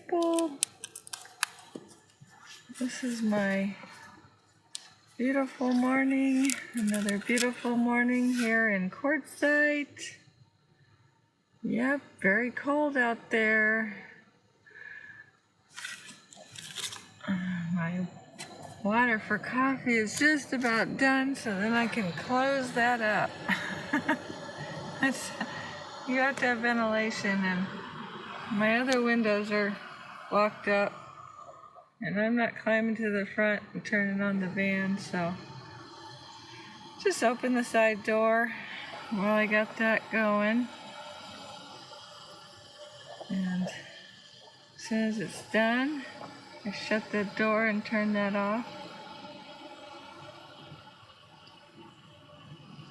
people. This is my beautiful morning. Another beautiful morning here in Quartzite. Yep, very cold out there. My water for coffee is just about done, so then I can close that up. You have to have ventilation, and my other windows are blocked up, and I'm not climbing to the front and turning on the van, so just open the side door while I got that going. And as soon as it's done, I shut the door and turn that off.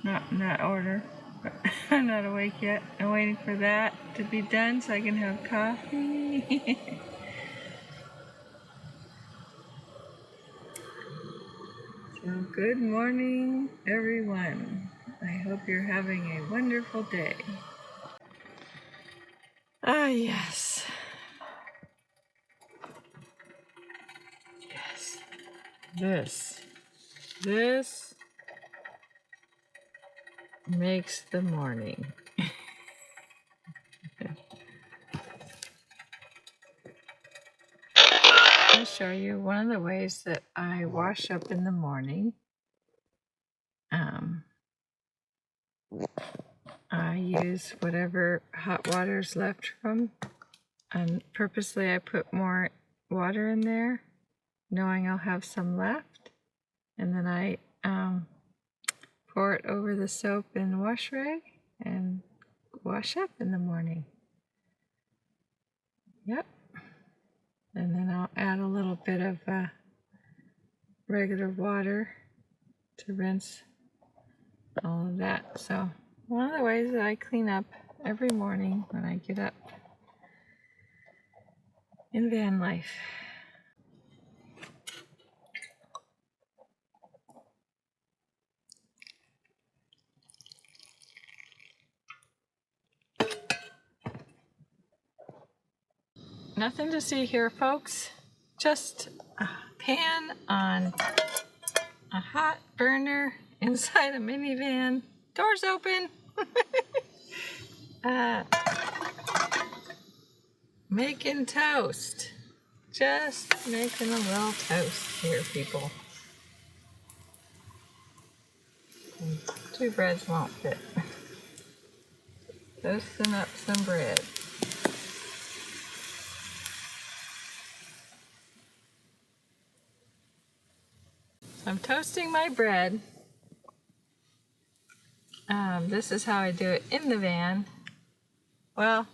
Not in that order, but I'm not awake yet. I'm waiting for that to be done so I can have coffee. So good morning, everyone. I hope you're having a wonderful day. Ah, yes. Yes. This makes the morning. I'll show you one of the ways that I wash up in the morning. I use whatever hot water's left from, and purposely I put more water in there, knowing I'll have some left, and then I pour it over the soap and wash rag and wash up in the morning. Yep. And then I'll add a little bit of regular water to rinse all of that. So one of the ways that I clean up every morning when I get up in van life. Nothing to see here, folks. Just a pan on a hot burner inside a minivan. Doors open. Making toast. Just making a little toast here, people. Two breads won't fit. Toasting up some bread. I'm toasting my bread. This is how I do it in the van. Well,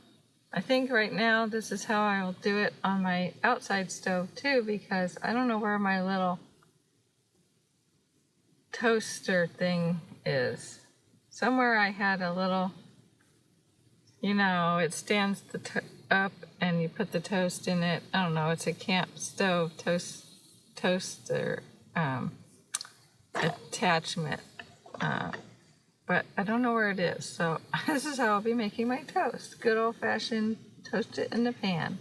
I think right now this is how I will do it on my outside stove too, because I don't know where my little toaster thing is. Somewhere I had a little, it stands up and you put the toast in it. I don't know, it's a camp stove toaster attachment. But I don't know where it is, so this is how I'll be making my toast. Good old-fashioned toast it in the pan.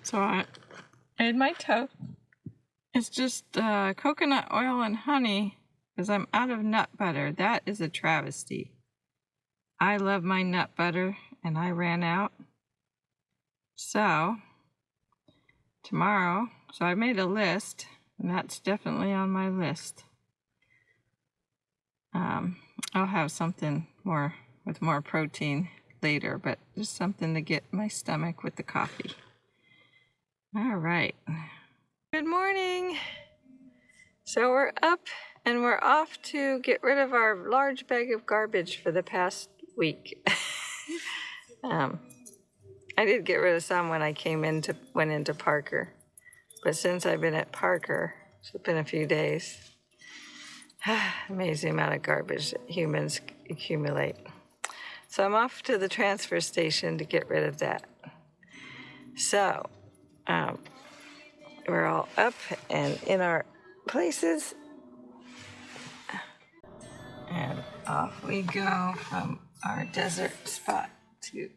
So I made my toast. It's just coconut oil and honey, because I'm out of nut butter. That is a travesty. I love my nut butter, and I ran out. So tomorrow, I made a list, and that's definitely on my list. I'll have something more with more protein later, but just something to get my stomach with the coffee. All right. Good morning. So we're up and we're off to get rid of our large bag of garbage for the past week. I did get rid of some when I went into Parker, but since I've been at Parker, it's been a few days. Amazing amount of garbage that humans accumulate. So I'm off to the transfer station to get rid of that. So we're all up and in our places. And off we go from our desert spot to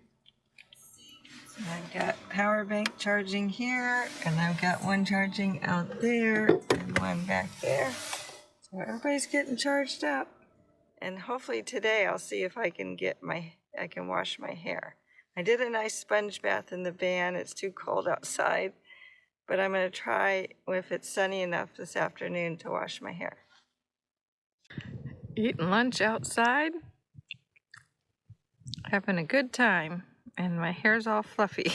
I've got power bank charging here, and I've got one charging out there, and one back there. So everybody's getting charged up. And hopefully today I'll see if I can wash my hair. I did a nice sponge bath in the van. It's too cold outside, but I'm gonna try if it's sunny enough this afternoon to wash my hair. Eating lunch outside, having a good time, and my hair's all fluffy.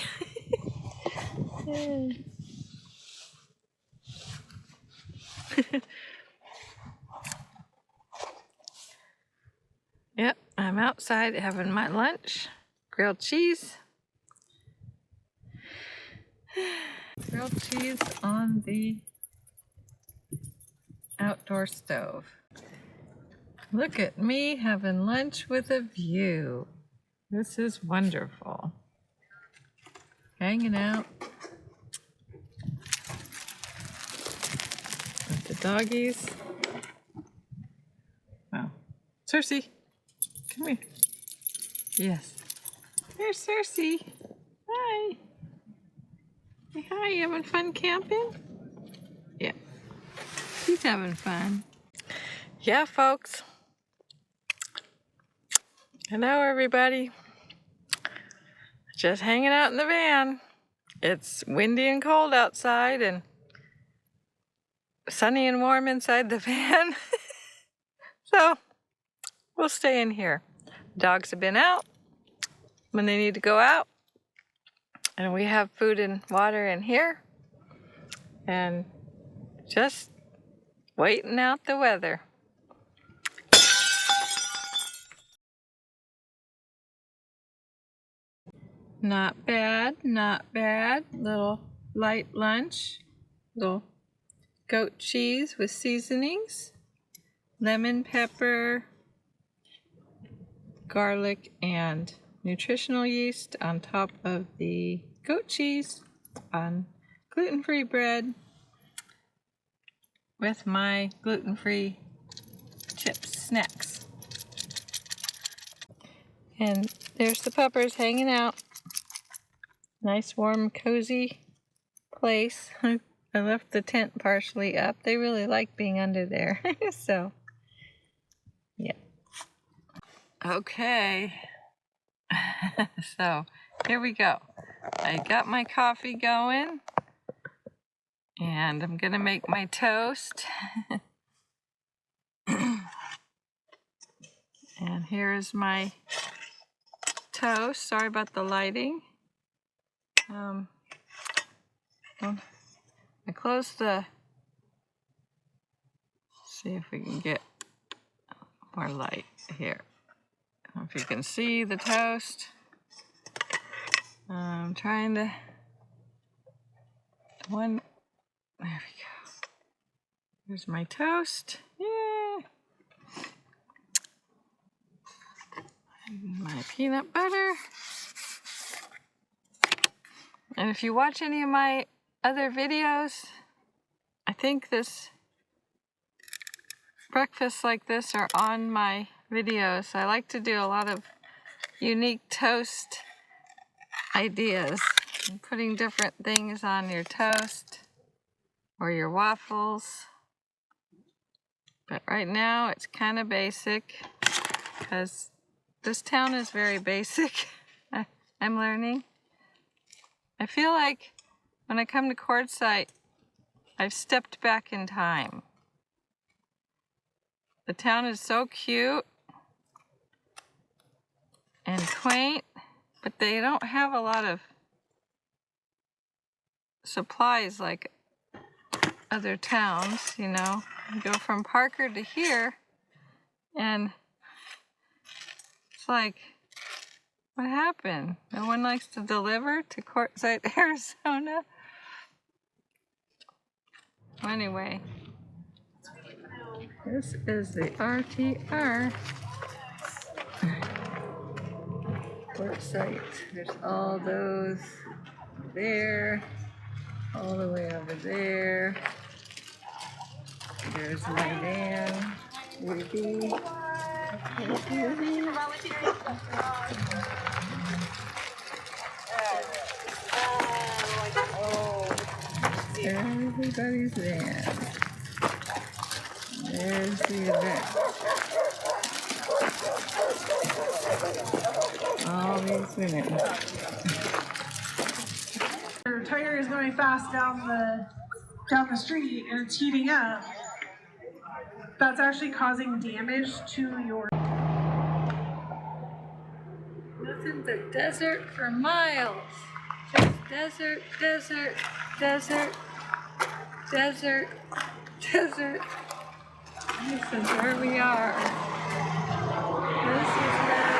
Yep, I'm outside having my lunch. Grilled cheese. Grilled cheese on the outdoor stove. Look at me having lunch with a view. This is wonderful. Hanging out with the doggies. Wow. Cersei, come here. Yes. There's Cersei. Hi. Hey, hi, you having fun camping? Yeah. She's having fun. Yeah, folks. Hello, everybody. Just hanging out in the van. It's windy and cold outside and sunny and warm inside the van. So we'll stay in here. Dogs have been out when they need to go out. And we have food and water in here. And just waiting out the weather. Not bad, not bad. Little light lunch. Little goat cheese with seasonings. Lemon, pepper, garlic, and nutritional yeast on top of the goat cheese on gluten-free bread with my gluten-free chips, snacks. And there's the puppers hanging out. Nice, warm, cozy place. I left the tent partially up. They really like being under there. So, yeah. Okay. So, here we go. I got my coffee going. And I'm going to make my toast. And here's my toast. Sorry about the lighting. I closed the, see if we can get more light here. I don't know if you can see the toast. I'm trying to, there we go. Here's my toast. Yeah. And my peanut butter. And if you watch any of my other videos, I think breakfasts like this are on my videos. I like to do a lot of unique toast ideas. And putting different things on your toast or your waffles. But right now it's kind of basic because this town is very basic. I'm learning. I feel like when I come to Quartzite, I've stepped back in time. The town is so cute and quaint, but they don't have a lot of supplies like other towns, you know. You go from Parker to here, and it's like, what happened? No one likes to deliver to Quartzite, Arizona? Anyway, this is the Wrtr Quartzite. There's all those there, all the way over there. There's my van, Ruby. Everybody's van. There's the event. All these women. Your tire is going fast down the street and it's heating up. That's actually causing damage to your. Nothing but desert for miles. Just desert, desert, desert, desert, desert. This is where we are. This is where